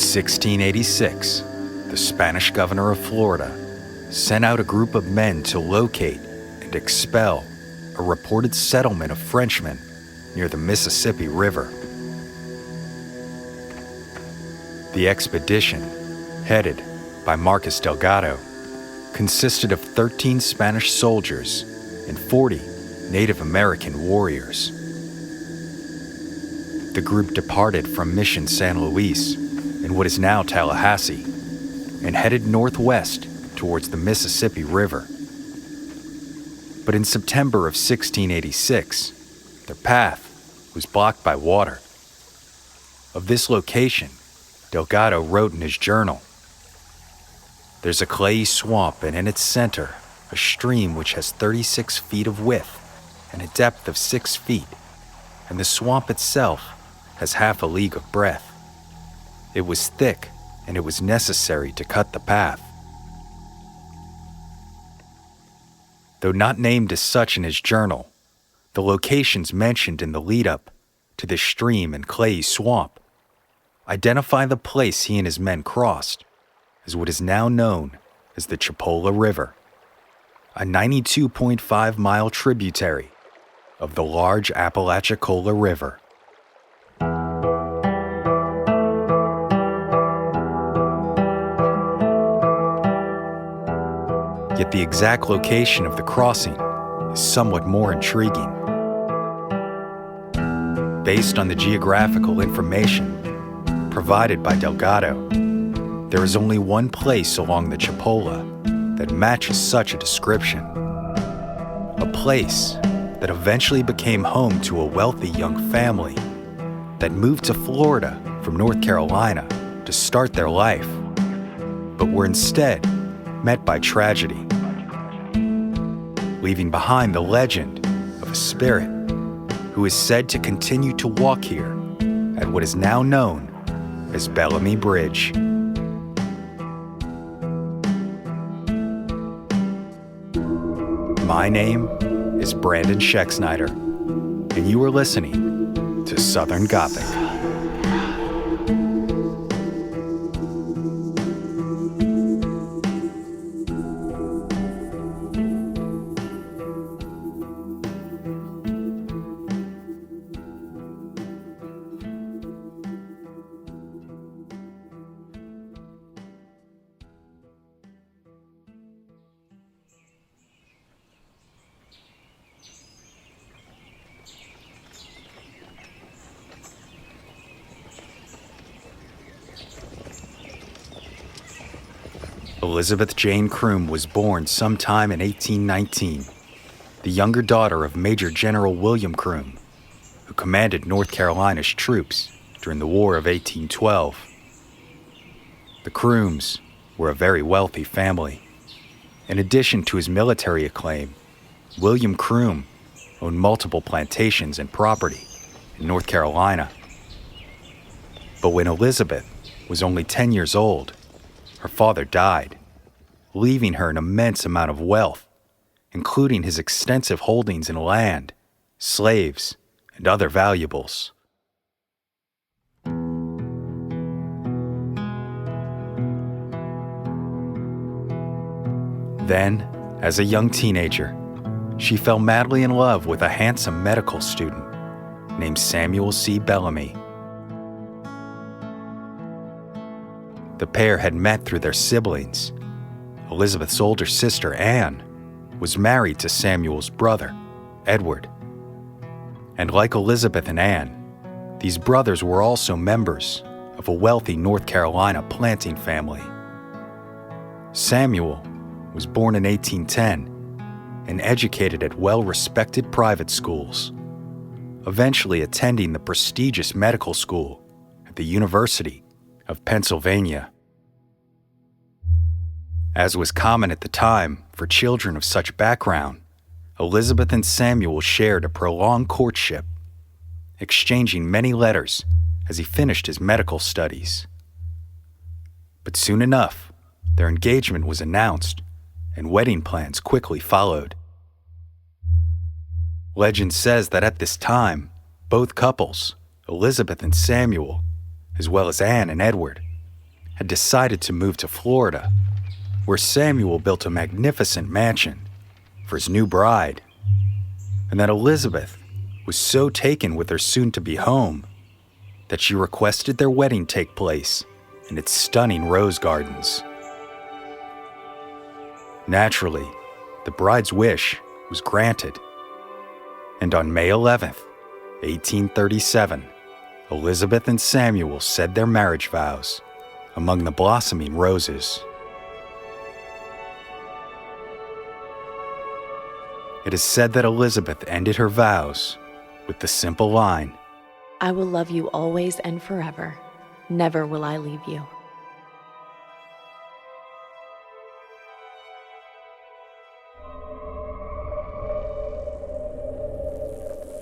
1686, the Spanish governor of Florida sent out a group of men to locate and expel a reported settlement of Frenchmen near the Mississippi River. The expedition, headed by Marcus Delgado, consisted of 13 Spanish soldiers and 40 Native American warriors. The group departed from Mission San Luis in what is now Tallahassee and headed northwest towards the Mississippi River. But in September of 1686, their path was blocked by water. Of this location, Delgado wrote in his journal, "There's a clayey swamp, and in its center, a stream which has 36 feet of width and a depth of 6 feet, and the swamp itself has half a league of breadth. It was thick, and it was necessary to cut the path." Though not named as such in his journal, the locations mentioned in the lead-up to the stream and clayey swamp identify the place he and his men crossed as what is now known as the Chipola River, a 92.5-mile tributary of the large Apalachicola River. Yet the exact location of the crossing is somewhat more intriguing. Based on the geographical information provided by Delgado, there is only one place along the Chipola that matches such a description. A place that eventually became home to a wealthy young family that moved to Florida from North Carolina to start their life, but were instead met by tragedy, leaving behind the legend of a spirit who is said to continue to walk here at what is now known as Bellamy Bridge. My name is Brandon Schexnayder, and you are listening to Southern Gothic. Elizabeth Jane Croom was born sometime in 1819, the younger daughter of Major General William Croom, who commanded North Carolina's troops during the War of 1812. The Crooms were a very wealthy family. In addition to his military acclaim, William Croom owned multiple plantations and property in North Carolina. But when Elizabeth was only 10 years old, her father died, leaving her an immense amount of wealth, including his extensive holdings in land, slaves, and other valuables. Then, as a young teenager, she fell madly in love with a handsome medical student named Samuel C. Bellamy. The pair had met through their siblings. Elizabeth's older sister, Anne, was married to Samuel's brother, Edward. And like Elizabeth and Anne, these brothers were also members of a wealthy North Carolina planting family. Samuel was born in 1810 and educated at well-respected private schools, eventually attending the prestigious medical school at the University of Pennsylvania. As was common at the time for children of such background, Elizabeth and Samuel shared a prolonged courtship, exchanging many letters as he finished his medical studies. But soon enough, their engagement was announced, and wedding plans quickly followed. Legend says that at this time, both couples, Elizabeth and Samuel, as well as Anne and Edward, had decided to move to Florida, where Samuel built a magnificent mansion for his new bride, and that Elizabeth was so taken with their soon-to-be home that she requested their wedding take place in its stunning rose gardens. Naturally, the bride's wish was granted, and on May 11th, 1837, Elizabeth and Samuel said their marriage vows among the blossoming roses. It is said that Elizabeth ended her vows with the simple line, "I will love you always and forever. Never will I leave you."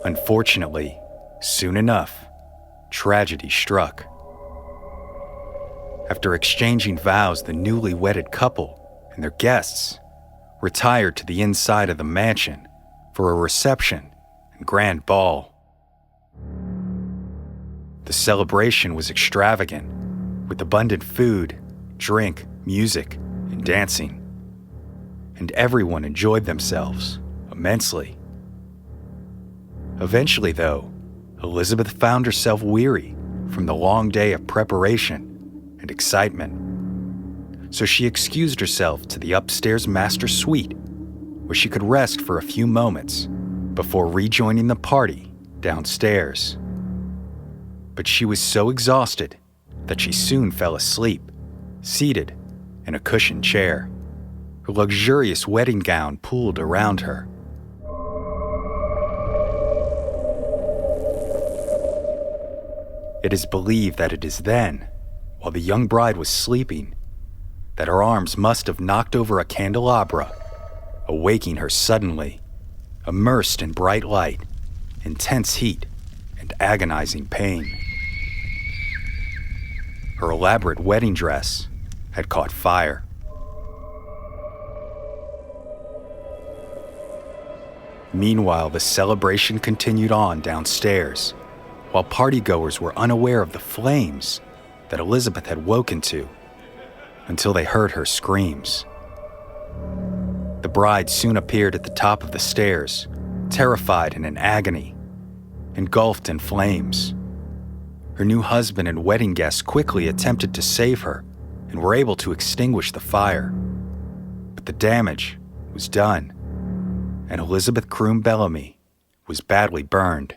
Unfortunately, soon enough, tragedy struck. After exchanging vows, the newly wedded couple and their guests retired to the inside of the mansion for a reception and grand ball. The celebration was extravagant, with abundant food, drink, music, and dancing, and everyone enjoyed themselves immensely. Eventually, though, Elizabeth found herself weary from the long day of preparation and excitement, so she excused herself to the upstairs master suite, where she could rest for a few moments before rejoining the party downstairs. But she was so exhausted that she soon fell asleep, seated in a cushioned chair, her luxurious wedding gown pulled around her. It is believed that it is then, while the young bride was sleeping, that her arms must have knocked over a candelabra, awaking her suddenly, immersed in bright light, intense heat, and agonizing pain. Her elaborate wedding dress had caught fire. Meanwhile, the celebration continued on downstairs, while partygoers were unaware of the flames that Elizabeth had woken to until they heard her screams. The bride soon appeared at the top of the stairs, terrified and in agony, engulfed in flames. Her new husband and wedding guests quickly attempted to save her and were able to extinguish the fire. But the damage was done, and Elizabeth Croom Bellamy was badly burned.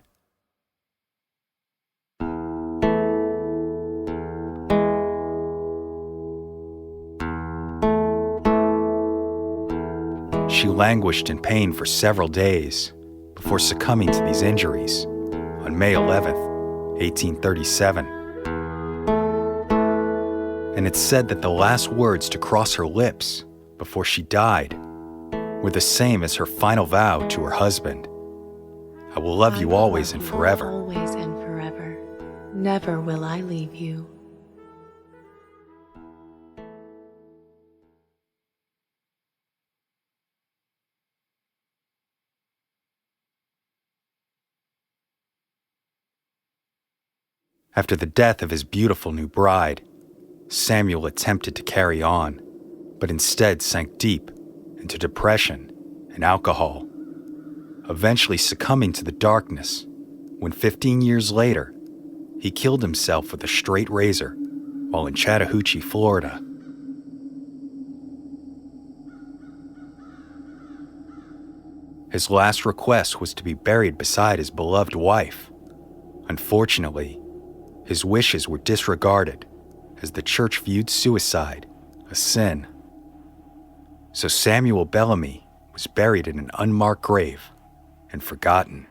She languished in pain for several days before succumbing to these injuries on May 11th, 1837. And it's said that the last words to cross her lips before she died were the same as her final vow to her husband. "I will love you always and forever. Always and forever. Never will I leave you." After the death of his beautiful new bride, Samuel attempted to carry on, but instead sank deep into depression and alcohol, eventually succumbing to the darkness when 15 years later, he killed himself with a straight razor while in Chattahoochee, Florida. His last request was to be buried beside his beloved wife. Unfortunately, his wishes were disregarded as the church viewed suicide a sin. So Samuel Bellamy was buried in an unmarked grave and forgotten.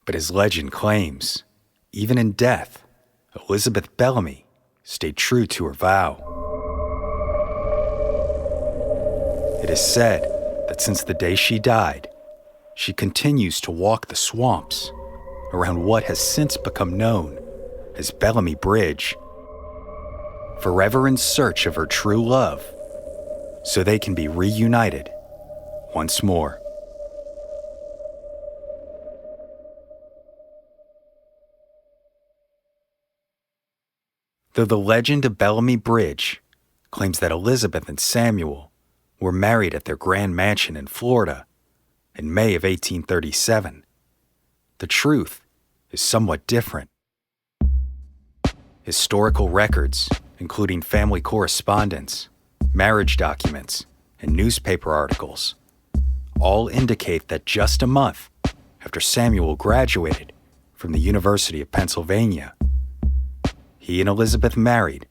But as legend claims, even in death, Elizabeth Bellamy stayed true to her vow. It is said that since the day she died, she continues to walk the swamps around what has since become known as Bellamy Bridge, forever in search of her true love, so they can be reunited once more. Though the legend of Bellamy Bridge claims that Elizabeth and Samuel were married at their grand mansion in Florida in May of 1837, the truth is somewhat different. Historical records, including family correspondence, marriage documents, and newspaper articles, all indicate that just a month after Samuel graduated from the University of Pennsylvania, he and Elizabeth married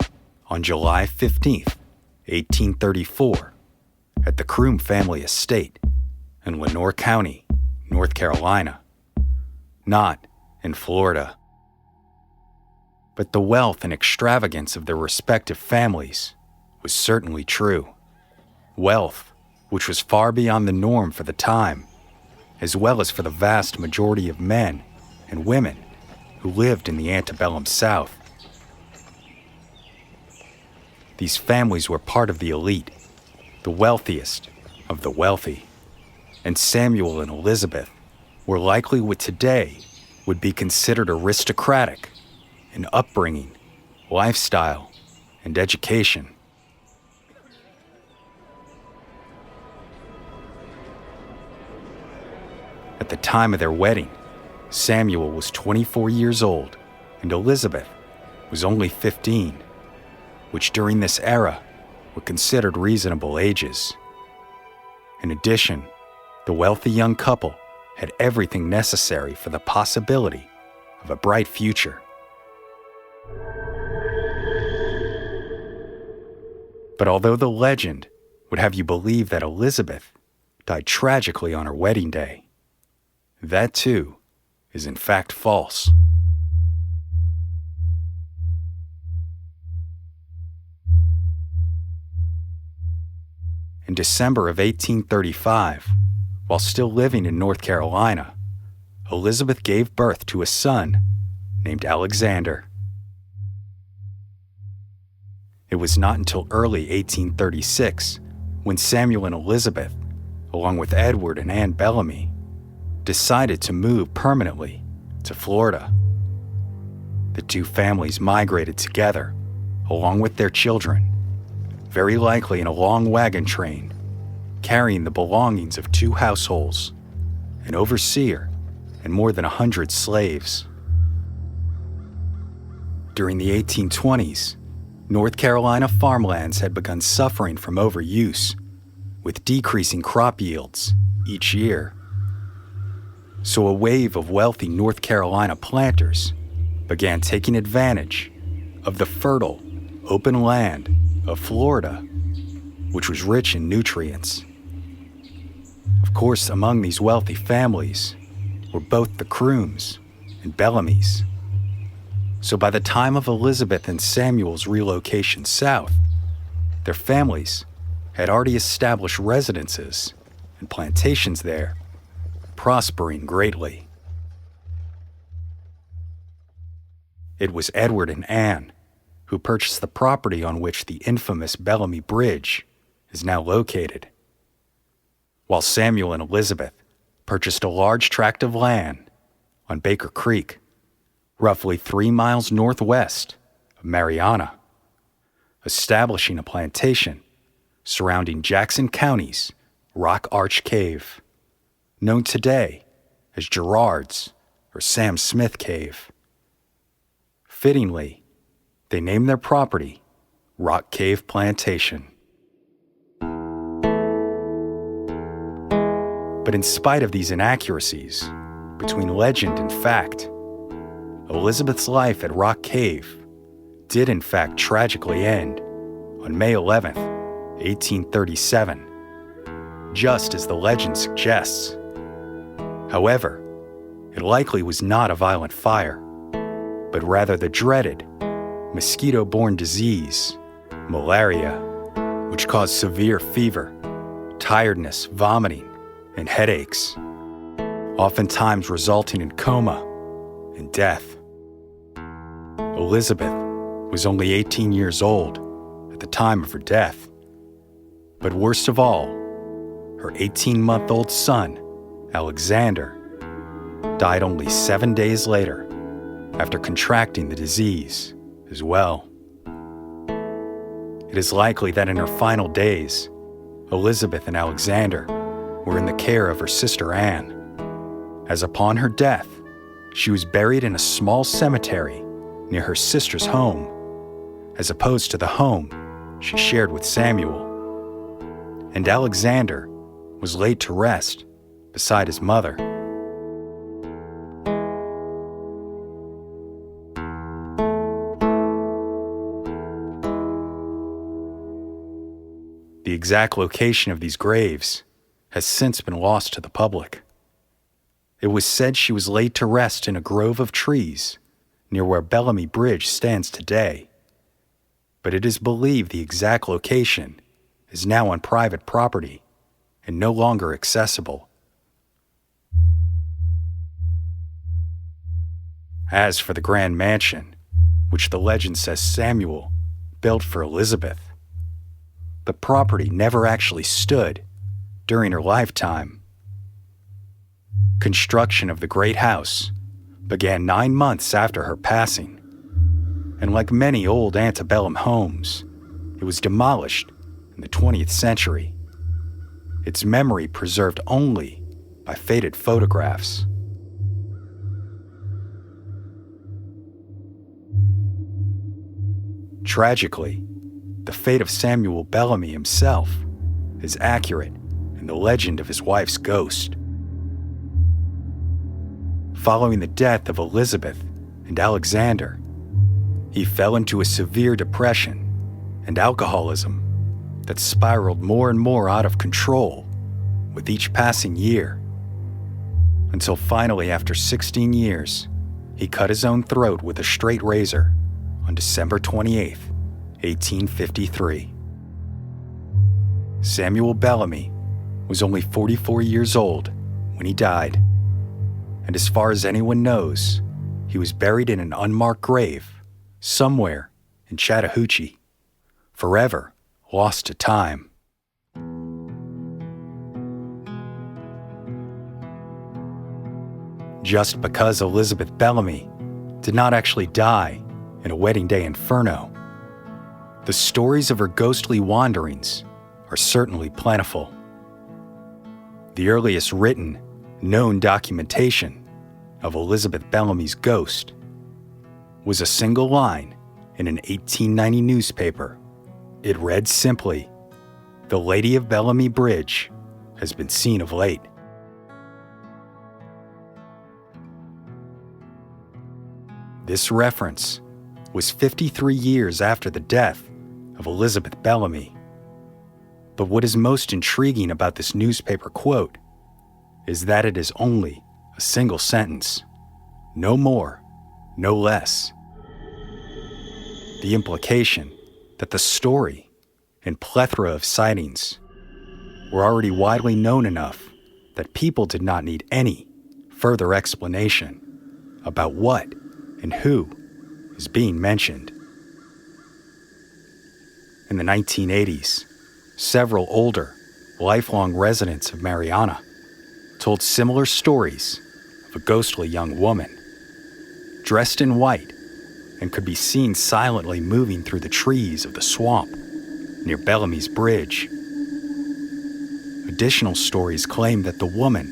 on July 15th, 1834, at the Croom family estate in Lenoir County, North Carolina, not in Florida. But the wealth and extravagance of their respective families was certainly true. Wealth which was far beyond the norm for the time, as well as for the vast majority of men and women who lived in the antebellum South. These families were part of the elite, the wealthiest of the wealthy, and Samuel and Elizabeth were likely what today would be considered aristocratic in upbringing, lifestyle, and education. At the time of their wedding, Samuel was 24 years old and Elizabeth was only 15, which during this era were considered reasonable ages. In addition, the wealthy young couple had everything necessary for the possibility of a bright future. But although the legend would have you believe that Elizabeth died tragically on her wedding day, that too is in fact false. In December of 1835, while still living in North Carolina, Elizabeth gave birth to a son named Alexander. It was not until early 1836 when Samuel and Elizabeth, along with Edward and Anne Bellamy, decided to move permanently to Florida. The two families migrated together, along with their children, very likely in a long wagon train, carrying the belongings of 2 households, an overseer, and more than 100 slaves. During the 1820s, North Carolina farmlands had begun suffering from overuse, with decreasing crop yields each year. So a wave of wealthy North Carolina planters began taking advantage of the fertile, open land of Florida, which was rich in nutrients. Of course, among these wealthy families were both the Crooms and Bellamys. So by the time of Elizabeth and Samuel's relocation south, their families had already established residences and plantations there, prospering greatly. It was Edward and Anne who purchased the property on which the infamous Bellamy Bridge is now located, while Samuel and Elizabeth purchased a large tract of land on Baker Creek, roughly 3 miles northwest of Marianna, establishing a plantation surrounding Jackson County's Rock Arch Cave, known today as Gerard's or Sam Smith Cave. Fittingly, they named their property Rock Cave Plantation. But in spite of these inaccuracies between legend and fact, Elizabeth's life at Rock Cave did in fact tragically end on May 11th, 1837, just as the legend suggests. However, it likely was not a violent fire, but rather the dreaded mosquito-borne disease, malaria, which caused severe fever, tiredness, vomiting, and headaches, oftentimes resulting in coma and death. Elizabeth was only 18 years old at the time of her death, but worst of all, her 18-month-old son, Alexander, died only 7 days later after contracting the disease as well. It is likely that in her final days, Elizabeth and Alexander were in the care of her sister Anne, as upon her death, she was buried in a small cemetery near her sister's home, as opposed to the home she shared with Samuel. And Alexander was laid to rest beside his mother. The exact location of these graves has since been lost to the public. It was said she was laid to rest in a grove of trees near where Bellamy Bridge stands today, but it is believed the exact location is now on private property and no longer accessible. As for the grand mansion, which the legend says Samuel built for Elizabeth, the property never actually stood during her lifetime. Construction of the great house began 9 months after her passing, and like many old antebellum homes, it was demolished in the 20th century, its memory preserved only by faded photographs. Tragically, the fate of Samuel Bellamy himself is accurate in the legend of his wife's ghost. Following the death of Elizabeth and Alexander, he fell into a severe depression and alcoholism that spiraled more and more out of control with each passing year, until finally, after 16 years, he cut his own throat with a straight razor on December 28, 1853. Samuel Bellamy was only 44 years old when he died, and as far as anyone knows, he was buried in an unmarked grave somewhere in Chattahoochee, forever lost to time. Just because Elizabeth Bellamy did not actually die in a wedding day inferno, the stories of her ghostly wanderings are certainly plentiful. The earliest written, known documentation of Elizabeth Bellamy's ghost was a single line in an 1890 newspaper. It read simply, "The Lady of Bellamy Bridge has been seen of late." This reference was 53 years after the death of Elizabeth Bellamy. But what is most intriguing about this newspaper quote is that it is only a single sentence, no more, no less. The implication that the story and plethora of sightings were already widely known enough that people did not need any further explanation about what and who is being mentioned. In the 1980s, several older, lifelong residents of Marianna told similar stories of a ghostly young woman, dressed in white, and could be seen silently moving through the trees of the swamp near Bellamy's Bridge. Additional stories claim that the woman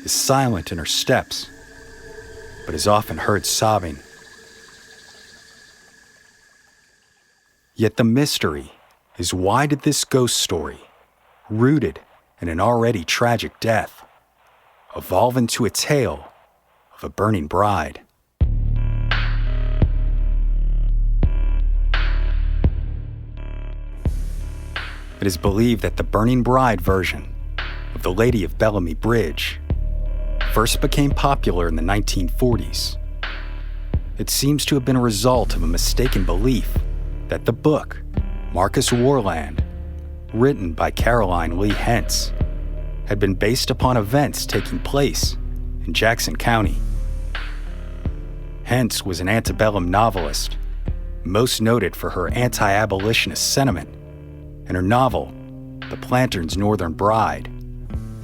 is silent in her steps, but is often heard sobbing. Yet the mystery is, why did this ghost story, rooted in an already tragic death, evolve into a tale of a burning bride? It is believed that the Burning Bride version of the Lady of Bellamy Bridge first became popular in the 1940s. It seems to have been a result of a mistaken belief that the book, Marcus Warland, written by Caroline Lee Hentz, had been based upon events taking place in Jackson County. Hentz was an antebellum novelist, most noted for her anti-abolitionist sentiment, and her novel, The Planter's Northern Bride,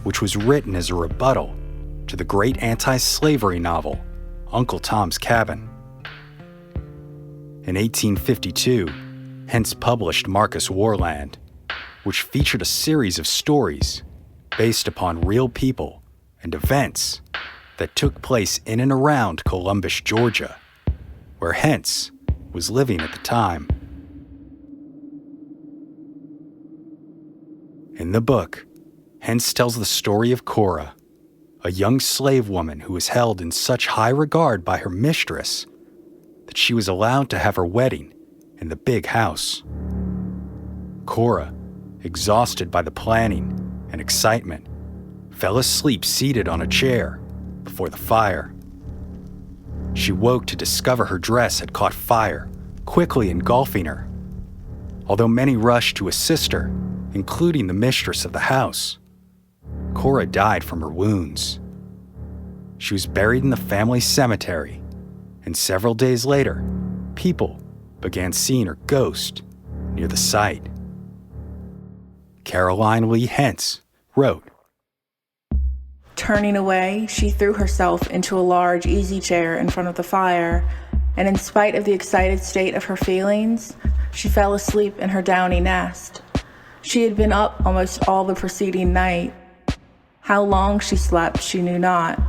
which was written as a rebuttal to the great anti-slavery novel, Uncle Tom's Cabin. In 1852, Hence published Marcus Warland, which featured a series of stories based upon real people and events that took place in and around Columbus, Georgia, where Hence was living at the time. In the book, Hence tells the story of Cora, a young slave woman who was held in such high regard by her mistress that she was allowed to have her wedding in the big house. Cora, exhausted by the planning and excitement, fell asleep seated on a chair before the fire. She woke to discover her dress had caught fire, quickly engulfing her. Although many rushed to assist her, including the mistress of the house, Cora died from her wounds. She was buried in the family cemetery, and several days later, people began seeing her ghost near the site. Caroline Lee Hence wrote, Turning away, she threw herself into a large easy chair in front of the fire, and in spite of the excited state of her feelings, she fell asleep in her downy nest. She had been up almost all the preceding night. How long she slept, she knew not.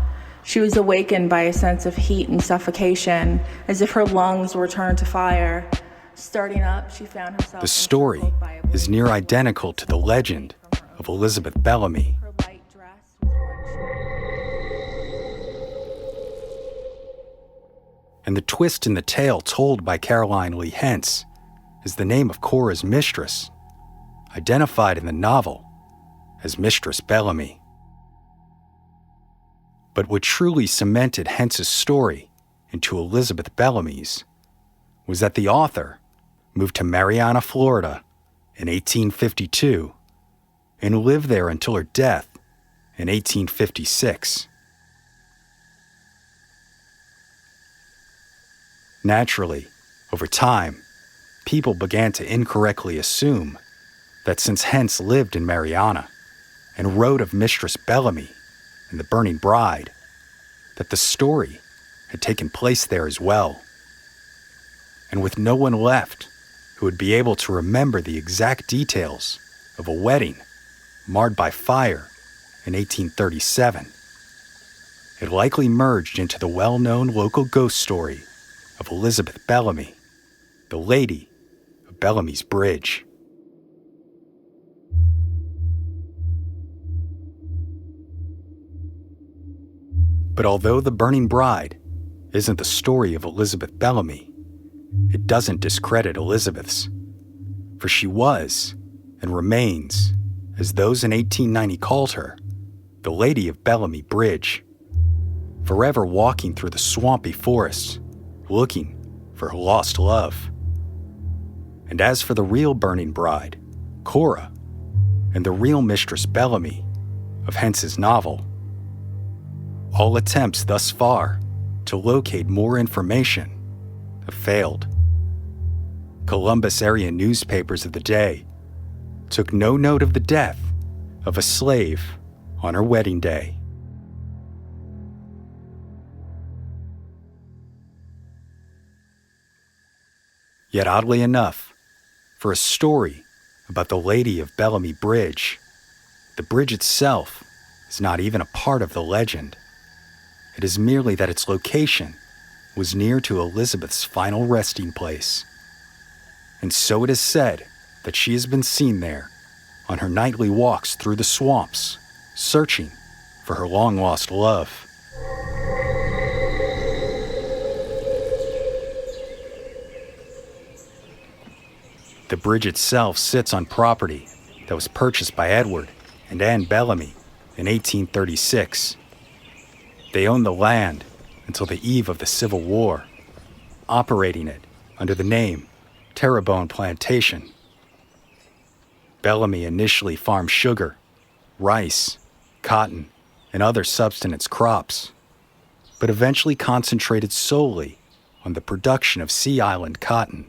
She was awakened by a sense of heat and suffocation, as if her lungs were turned to fire. Starting up, she found herself... The story is near identical to the legend of Elizabeth Bellamy. Her light dress was And the twist in the tale told by Caroline Lee Hence is the name of Cora's mistress, identified in the novel as Mistress Bellamy. But what truly cemented Hence's story into Elizabeth Bellamy's was that the author moved to Marianna, Florida in 1852 and lived there until her death in 1856. Naturally, over time, people began to incorrectly assume that since Hence lived in Marianna and wrote of Mistress Bellamy and the Burning Bride, that the story had taken place there as well. And with no one left who would be able to remember the exact details of a wedding marred by fire in 1837, it likely merged into the well-known local ghost story of Elizabeth Bellamy, the Lady of Bellamy's Bridge. But although The Burning Bride isn't the story of Elizabeth Bellamy, it doesn't discredit Elizabeth's, for she was, and remains, as those in 1890 called her, the Lady of Bellamy Bridge, forever walking through the swampy forests, looking for her lost love. And as for the real Burning Bride, Cora, and the real Mistress Bellamy of Hence's novel, all attempts thus far to locate more information have failed. Columbus area newspapers of the day took no note of the death of a slave on her wedding day. Yet oddly enough, for a story about the Lady of Bellamy Bridge, the bridge itself is not even a part of the legend. It is merely that its location was near to Elizabeth's final resting place. And so it is said that she has been seen there on her nightly walks through the swamps, searching for her long-lost love. The bridge itself sits on property that was purchased by Edward and Anne Bellamy in 1836. They owned the land until the eve of the Civil War, operating it under the name Terrebonne Plantation. Bellamy initially farmed sugar, rice, cotton, and other subsistence crops, but eventually concentrated solely on the production of Sea Island cotton.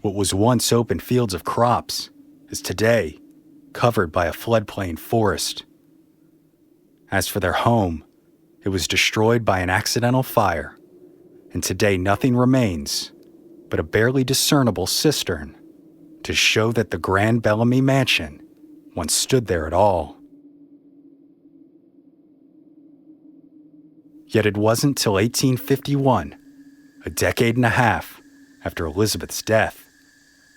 What was once open fields of crops is today covered by a floodplain forest. As for their home, it was destroyed by an accidental fire, and today nothing remains but a barely discernible cistern to show that the Grand Bellamy Mansion once stood there at all. Yet it wasn't till 1851, a decade and a half after Elizabeth's death,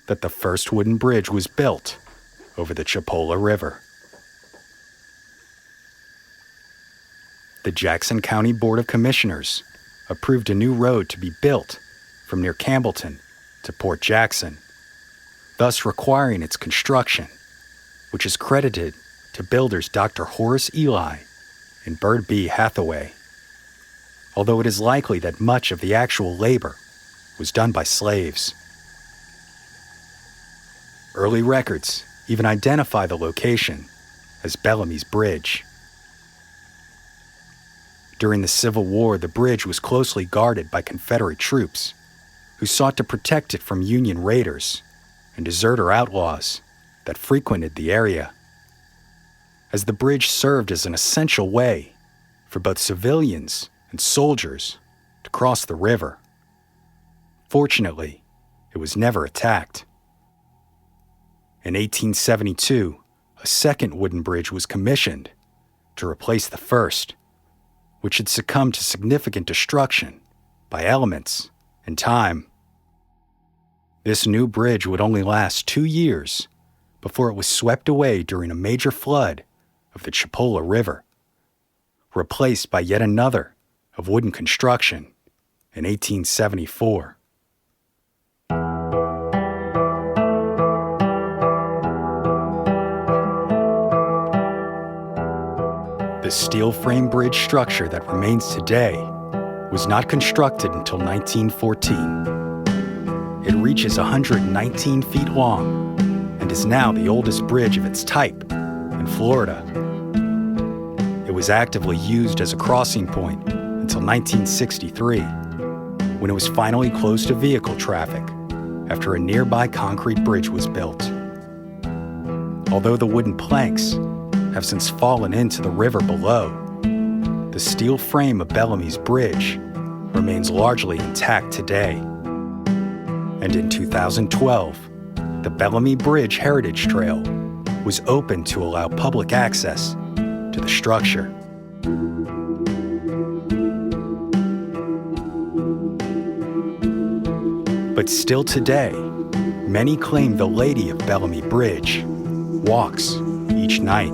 that the first wooden bridge was built over the Chipola River. The Jackson County Board of Commissioners approved a new road to be built from near Campbellton to Port Jackson, thus requiring its construction, which is credited to builders Dr. Horace Ely and Bird B. Hathaway, although it is likely that much of the actual labor was done by slaves. Early records even identify the location as Bellamy's Bridge. During the Civil War, the bridge was closely guarded by Confederate troops who sought to protect it from Union raiders and deserter outlaws that frequented the area, as the bridge served as an essential way for both civilians and soldiers to cross the river. Fortunately, it was never attacked. In 1872, a second wooden bridge was commissioned to replace the first, which had succumbed to significant destruction by elements and time. This new bridge would only last 2 years before it was swept away during a major flood of the Chipola River, replaced by yet another of wooden construction in 1874. The steel frame bridge structure that remains today was not constructed until 1914. It reaches 119 feet long and is now the oldest bridge of its type in Florida. It was actively used as a crossing point until 1963, when it was finally closed to vehicle traffic after a nearby concrete bridge was built. Although the wooden planks have since fallen into the river below, the steel frame of Bellamy's Bridge remains largely intact today. And in 2012, the Bellamy Bridge Heritage Trail was opened to allow public access to the structure. But still today, many claim the Lady of Bellamy Bridge walks each night,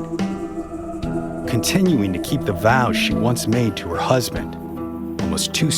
continuing to keep the vows she once made to her husband almost 2